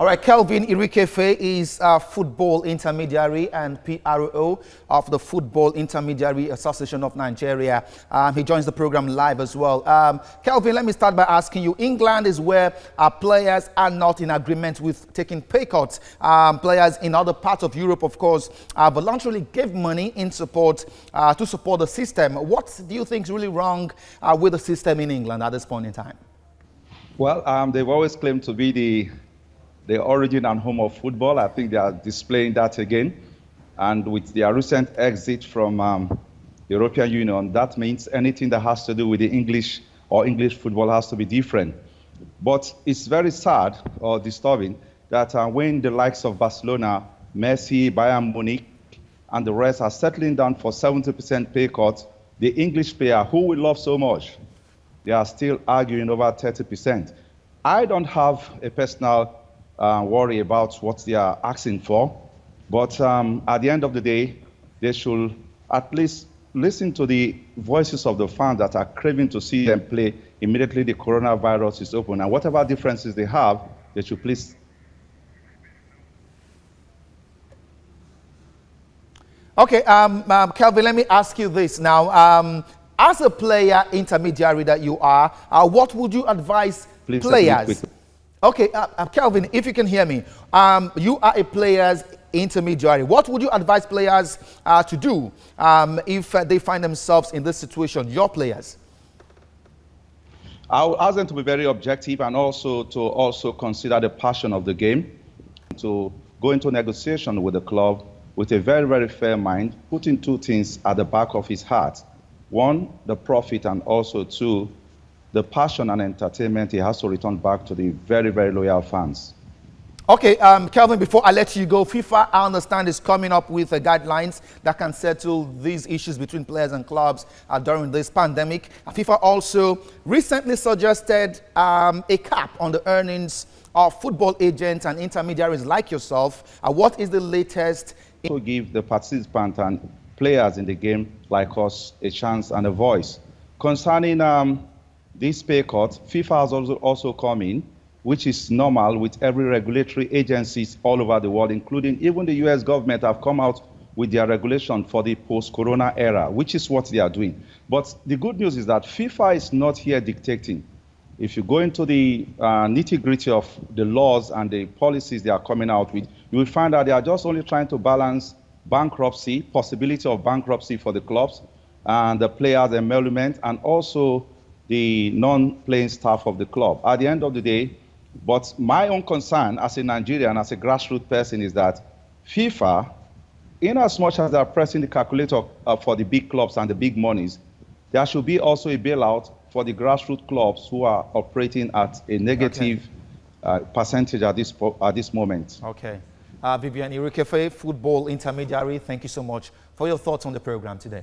All right, Kelvin Irikefe is a football intermediary and PRO of the Football Intermediary Association of Nigeria. He joins the program live as well. Kelvin, let me start by asking you, England is where our players are not in agreement with taking pay cuts. Players in other parts of Europe, of course, voluntarily give money in support to support the system. What do you think is really wrong with the system in England at this point in time? Well, they've always claimed to be the origin and home of football. I think they are displaying that again. And with their recent exit from the European Union, that means anything that has to do with the English or English football has to be different. But it's very sad or disturbing that when the likes of Barcelona, Messi, Bayern Munich, and the rest are settling down for 70% pay cuts, the English player who we love so much, they are still arguing over 30%. I don't have a personal worry about what they are asking for, but at the end of the day, they should at least listen to the voices of the fans that are craving to see them play immediately the coronavirus is open, and whatever differences they have, they should please. Okay, Kelvin, let me ask you this now. As a player intermediary that you are, what would you advise players? Okay, Kelvin, if you can hear me, you are a player's intermediary. What would you advise players to do if they find themselves in this situation, your players? I would ask them to be very objective and also to consider the passion of the game, to go into negotiation with the club with a very, very fair mind, putting two things at the back of his heart. One, the profit, and also two, the passion and entertainment he has to return back to the very, very loyal fans. Okay, Kelvin, before I let you go, FIFA, I understand, is coming up with guidelines that can settle these issues between players and clubs during this pandemic. FIFA also recently suggested a cap on the earnings of football agents and intermediaries like yourself. What is the latest? To give the participants and players in the game like us a chance and a voice. Concerning this pay cut, FIFA has also come in, which is normal with every regulatory agencies all over the world, including even the US government have come out with their regulation for the post-corona era, which is what they are doing. But the good news is that FIFA is not here dictating. If you go into the nitty-gritty of the laws and the policies they are coming out with, you will find that they are just only trying to balance bankruptcy, possibility of bankruptcy for the clubs, and the players' emolument, and also the non-playing staff of the club. At the end of the day, but my own concern as a Nigerian, as a grassroots person, is that FIFA, in as much as they are pressing the calculator for the big clubs and the big monies, there should be also a bailout for the grassroots clubs who are operating at a negative percentage at this moment. Okay. Vivian Irikefe, football intermediary, thank you so much for your thoughts on the program today.